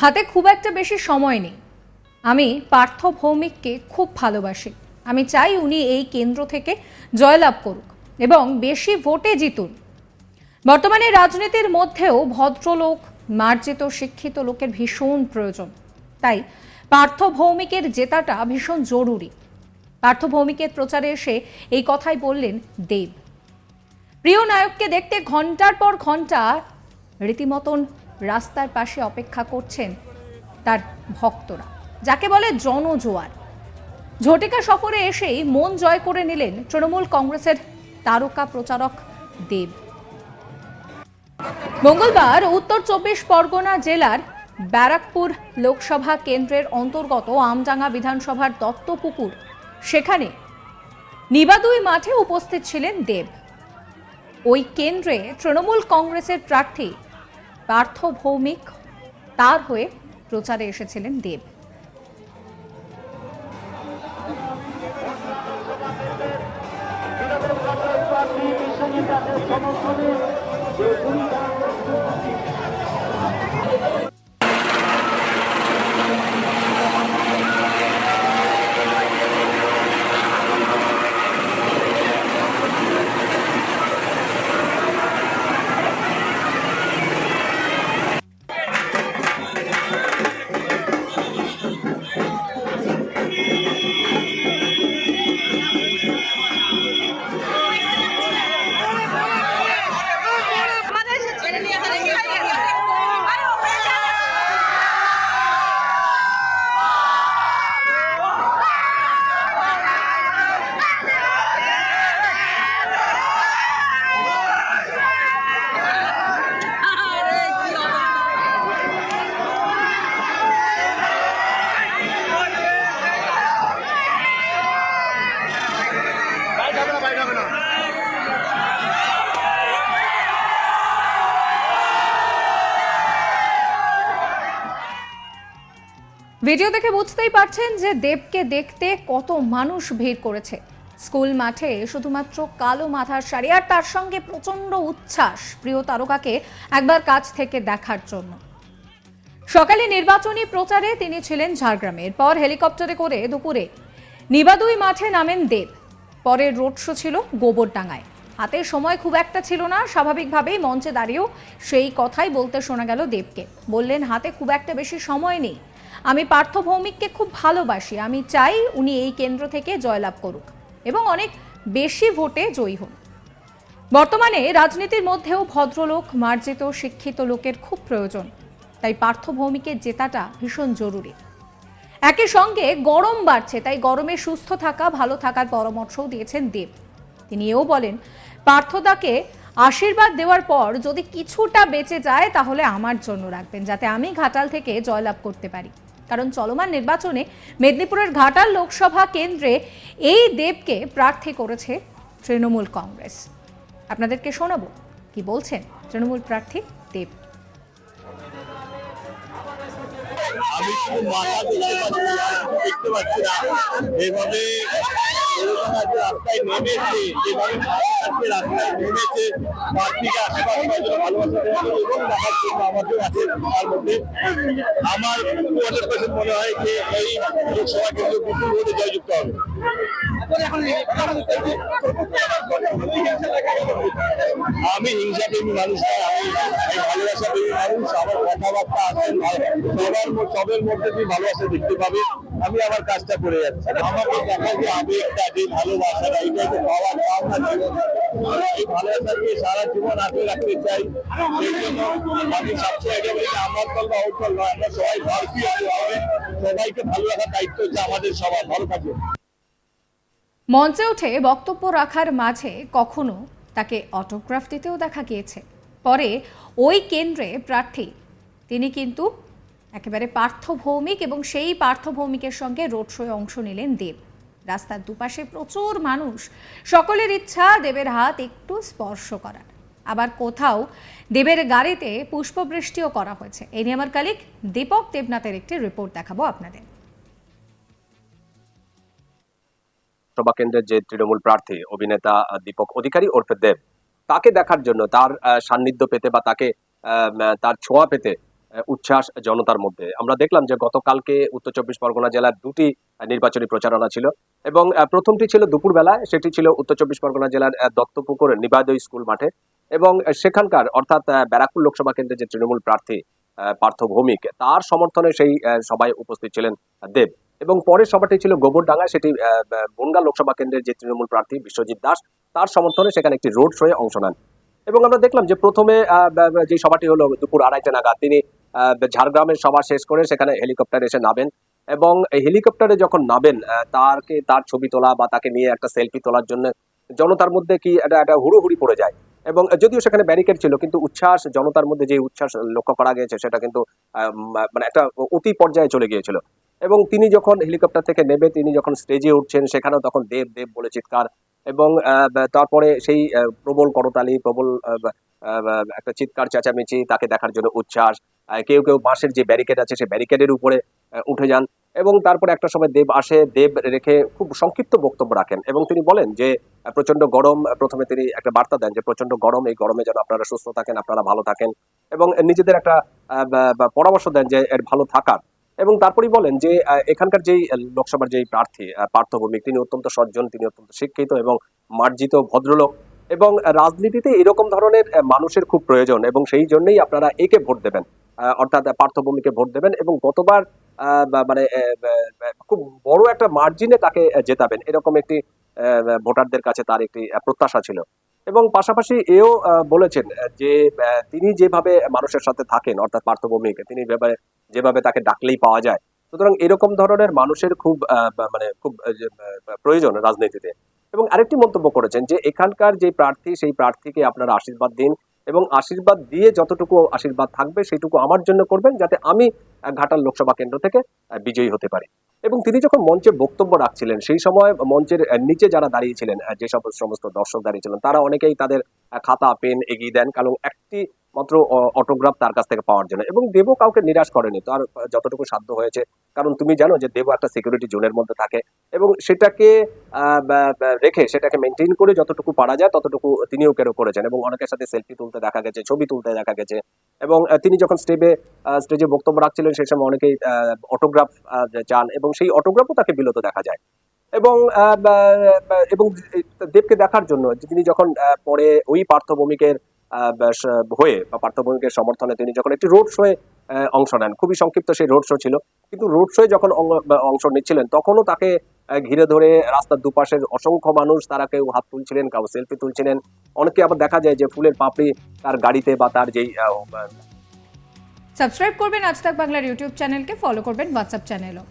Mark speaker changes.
Speaker 1: হাতে খুব একটা বেশি সময় নেই। আমি পার্থ ভৌমিককে খুব ভালোবাসি। আমি চাই উনি এই কেন্দ্র থেকে জয়লাভ করুক এবং বেশি ভোটে জিতুন। বর্তমানে রাজনীতির মধ্যেও ভদ্রলোক, মার্জিত, শিক্ষিত লোকের ভীষণ প্রয়োজন। তাই পার্থ ভৌমিকের জেতাটা ভীষণ জরুরি। পার্থ ভৌমিকের প্রচারে এসে এই কথাই বললেন দেব। প্রিয় নায়ককে দেখতে ঘন্টার পর ঘন্টা রীতিমতন রাস্তার পাশে অপেক্ষা করছেন তার ভক্তরা, যাকে বলে জনজোয়ার। ঝটিকা সফরে এসেই মন জয় করে নিলেন তৃণমূল কংগ্রেসের তারকা প্রচারক দেব। মঙ্গলবার উত্তর 24 পরগনা জেলার ব্যারাকপুর লোকসভা কেন্দ্রের অন্তর্গত আমডাঙ্গা বিধানসভার দত্তপুকুর, সেখানে নিবাদুই মাঠে উপস্থিত ছিলেন দেব। ওই কেন্দ্রে তৃণমূল কংগ্রেসের প্রার্থী পার্থ ভৌমিক, তার হয়ে প্রচারে এসেছিলেন দেব। ভিডিও দেখে বুঝতেই পারছেন যে দেবকে দেখতে কত মানুষ ভিড় করেছে। স্কুল মাঠে শুধুমাত্র কালো মাথার শাড়ি আর তার সঙ্গে প্রচন্ড উচ্ছ্বাস প্রিয় তারকাকে একবার কাছ থেকে দেখার জন্য। সকালে নির্বাচনী প্রচারে তিনি ছিলেন ঝাড়গ্রামে, এরপর হেলিকপ্টারে করে দুপুরে নিবাদুই মাঠে নামেন দেব। পরের রোড শো ছিল গোবরডাঙ্গায়। হাতে সময় খুব একটা ছিল না, স্বাভাবিকভাবেই মঞ্চে দাঁড়িয়েও সেই কথাই বলতে শোনা গেল দেবকে। বললেন, হাতে খুব একটা বেশি সময় নেই। আমি পার্থ ভৌমিককে খুব ভালোবাসি। আমি চাই উনি এই কেন্দ্র থেকে জয়লাভ করুক এবং অনেক বেশি ভোটে জয়ী হন। বর্তমানে রাজনীতির মধ্যেও ভদ্রলোক, মার্জিত, শিক্ষিত লোকের খুব প্রয়োজন। তাই পার্থ ভৌমিকের জেতাটা ভীষণ জরুরি। একই সঙ্গে গরম বাড়ছে, তাই গরমে সুস্থ থাকা, ভালো থাকার পরামর্শও দিয়েছেন দেব। তিনি এও বলেন, পার্থদাকে আশীর্বাদ দেওয়ার পর যদি কিছুটা বেঁচে যায় তাহলে আমার জন্য রাখবেন, যাতে আমি ঘাটাল থেকে জয়লাভ করতে পারি। কারণ চলমান নির্বাচনে মেদিনীপুরের ঘাটাল লোকসভা কেন্দ্রে এই দেবকে প্রার্থী করেছে তৃণমূল কংগ্রেস। আপনাদেরকে শোনাবো কি বলছেন তৃণমূল প্রার্থী দেব।
Speaker 2: আমি শুধু মাথা দেখতে পাচ্ছি না, এভাবে রাস্তায় নেমেছে, যেভাবে রাস্তায় নেমেছে প্রার্থীকে আশীর্বাদ করার জন্য, ভালোবাসা দেওয়ার জন্য এবং দেখার জন্য আমাদের আছে। তার মধ্যে আমার 200% মনে হয় যে এই লোকসভা কেন্দ্র বিপুল ভোটে জয়যুক্ত হবে। আমি হিংসাপ্রেমী মানুষ নয়, আমি ভালোবাসা প্রেমী মানুষ। আমার কথাবার্তা আসেন, সবের মধ্যে তুই ভালোবাসা দেখতে পাবে। আমি আমার কাজটা করে যাচ্ছি। আমাকে দেখা যে আবেগটা, যে ভালোবাসাটা, এটাই তো পাওয়ার পাওনা জীবন। এই ভালোবাসাকে সারা জীবন আঁকড়ে রাখতে চাই। সেই জন্য আমি সবসময় এটা বলি, আমার দল বা ওর দল নয়, আমরা সবাই ভারতীয় হবে। সবাইকে ভালো রাখার দায়িত্ব হচ্ছে আমাদের সবার। ভালো থাকবে।
Speaker 1: মঞ্চে উঠে বক্তব্য রাখার মাঝে কখনো তাকে অটোগ্রাফ দিতেও দেখা গিয়েছে। পরে ওই কেন্দ্রে প্রার্থী তিনি কিন্তু একেবারে পার্থ ভৌমিক, এবং সেই পার্থ ভৌমিকের সঙ্গে রোড শোয়ে অংশ নিলেন দেব। রাস্তার দুপাশে প্রচুর মানুষ, সকলের ইচ্ছা দেবের হাত একটু স্পর্শ করার। আবার কোথাও দেবের গাড়িতে পুষ্পবৃষ্টিও করা হয়েছে। এই নিয়ে আমার কালিক দীপক দেবনাথের একটি রিপোর্ট দেখাবো আপনাদের।
Speaker 3: লোকসভা কেন্দ্রের যে তৃণমূল প্রার্থী অভিনেতা দীপক অধিকারী ওরফে দেব, তাকে দেখার জন্য, তার সান্নিধ্য পেতে বা তাকে তার ছোঁয়া পেতে উচ্ছ্বাস জনতার মধ্যে। আমরা দেখলাম যে গতকালকে উত্তর চব্বিশ পরগনা জেলার দুটি নির্বাচনী প্রচারণা ছিল এবং প্রথমটি ছিল দুপুরবেলায়, সেটি ছিল উত্তর চব্বিশ পরগনা জেলার দত্তপুকুর নিবাদী স্কুল মাঠে এবং সেখানকার অর্থাৎ ব্যারাকপুর লোকসভা কেন্দ্রের যে তৃণমূল প্রার্থী পার্থ ভৌমিক, তার সমর্থনে সেই সভায় উপস্থিত ছিলেন দেব। এবং পরের সভাটি ছিল গোবরডাঙ্গায়, সেটি বনগাঁ লোকসভা কেন্দ্রের যে তৃণমূল প্রার্থী বিশ্বজিৎ দাস, তার সমর্থনে সেখানে একটি রোড শোয়ে অংশ নেন। এবং আমরা দেখলাম যে প্রথমে যে সভাটি হলো দুপুর 2:30 নাগাদ, তিনি ঝাড়গ্রামের সভা শেষ করে সেখানে হেলিকপ্টার এসে নামেন এবং এই হেলিকপ্টারে যখন নামেন তার ছবি তোলা বা তাকে নিয়ে একটা সেলফি তোলার জন্য জনতার মধ্যে কি একটা হুড়োহুড়ি পড়ে যায়। এবং যদিও সেখানে ব্যারিকেড ছিল, কিন্তু উচ্ছ্বাস জনতার মধ্যে যে উচ্ছ্বাস লক্ষ্য করা গিয়েছে সেটা কিন্তু মানে একটা অতি পর্যায়ে চলে গিয়েছিল। এবং তিনি যখন হেলিকপ্টার থেকে নেমে তিনি যখন স্টেজে উঠছেন, সেখানেও তখন দেব দেব বলে চিৎকার এবং তারপরে সেই প্রবল করতালি, প্রবল একটা চিৎকার চেঁচামেচি, তাকে দেখার জন্য উচ্ছ্বাস। কেউ কেউ বাঁশের যে ব্যারিকেড আছে সেই ব্যারিকেডের উপরে উঠে যান এবং তারপরে একটা সময় দেব আসে, দেব রেখে খুব সংক্ষিপ্ত বক্তব্য রাখেন এবং তিনি বলেন যে প্রচন্ড গরম। প্রথমে তিনি একটা বার্তা দেন যে প্রচন্ড গরম, এই গরমে যেন আপনারা সুস্থ থাকেন, আপনারা ভালো থাকেন এবং নিজেদের একটা পরামর্শ দেন যে এর ভালো থাকার। এবং তারপরেই বলেন যে এখানকার যেই লোকসভার যেই প্রার্থী পার্থ ভৌমিক, তিনি অত্যন্ত সজ্জন, তিনি অত্যন্ত শিক্ষিত এবং মার্জিত ভদ্রলোক এবং রাজনীতিতে এরকম ধরনের মানুষের খুব প্রয়োজন এবং সেই জন্যই আপনারা একে ভোট দেবেন, অর্থাৎ পার্থ ভৌমিককে ভোট দেবেন এবং গতবার মানে খুব বড় একটা মার্জিনে তাকে জেতাবেন, এরকম একটি ভোটারদের কাছে তার একটি প্রত্যাশা ছিল। এবং পাশাপাশি এও বলেছেন যে তিনি যেভাবে মানুষের সাথে থাকেন, অর্থাৎ পার্থ ভৌমিক, তিনি যেভাবে তাকে ডাকলেই পাওয়া যায়, সুতরাং এরকম ধরনের মানুষের খুব মানে খুব প্রয়োজন রাজনীতিতে। এবং আরেকটি মন্তব্য করেছেন যে এখানকার যে প্রার্থী, সেই প্রার্থীকে আপনারা আশীর্বাদ দিন এবং আশীর্বাদ দিয়ে যতটুকু আশীর্বাদ থাকবে সেইটুকু আমার জন্য করবেন, যাতে আমি ঘাটাল লোকসভা কেন্দ্র থেকে বিজয়ী হতে পারি। এবং তিনি যখন মঞ্চে বক্তব্য রাখছিলেন, সেই সময় মঞ্চের নিচে যারা দাঁড়িয়েছিলেন, যেসব সমস্ত দর্শক দাঁড়িয়েছিলেন, তারা অনেকেই তাদের খাতা পেন এগিয়ে দেন, কারণ একটি মাত্র অটোগ্রাফ তার কাছ থেকে পাওয়ার জন্য। এবং দেবও কাউকে নিরাশ করেনি, তার যতটুকু সাধ্য হয়েছে, কারণ তুমি জানো যে দেব একটা সিকিউরিটি জোনের মধ্যে থাকে এবং সেটাকে রেখে সেটাকে মেনটেন করে যতটুকু পারা যায় ততটুকু তিনিও করেছেন এবং অনেকের সাথে সেলফি তুলতে দেখা গেছে, ছবি তুলতে দেখা গেছে। এবং তিনি যখন স্টেজে বক্তব্য রাখছিলেন, সেই সময় অনেকেই অটোগ্রাফ চান এবং সেই অটোগ্রাফও তাকে বিলত দেখা যায়। এবং এবং দেবকে দেখার জন্য তিনি যখন পরে ওই পার্থ ভৌমিকের হয়ে বা পার্থ ভৌমিকের সমর্থনে তিনি যখন একটি রোড শোয়ে অংশ নেন, খুবই সংক্ষিপ্ত সেই রোড শো ছিল, কিন্তু রোড শোয়ে যখন অংশ নিচ্ছিলেন তখনও তাকে ঘিরে ধরে রাস্তার দুপাশের অসংখ্য মানুষ, তারা কেউ হাত তুলছিলেন, কেউ সেলফি তুলছিলেন, অনেকে আবার দেখা যায় যে ফুলের পাপড়ি তার গাড়িতে বা তার যেই
Speaker 1: সাবস্ক্রাইব করবেন আজ তাক বাংলার ইউটিউব চ্যানেলকে, ফলো করবেন হোয়াটসঅ্যাপ চ্যানেলও।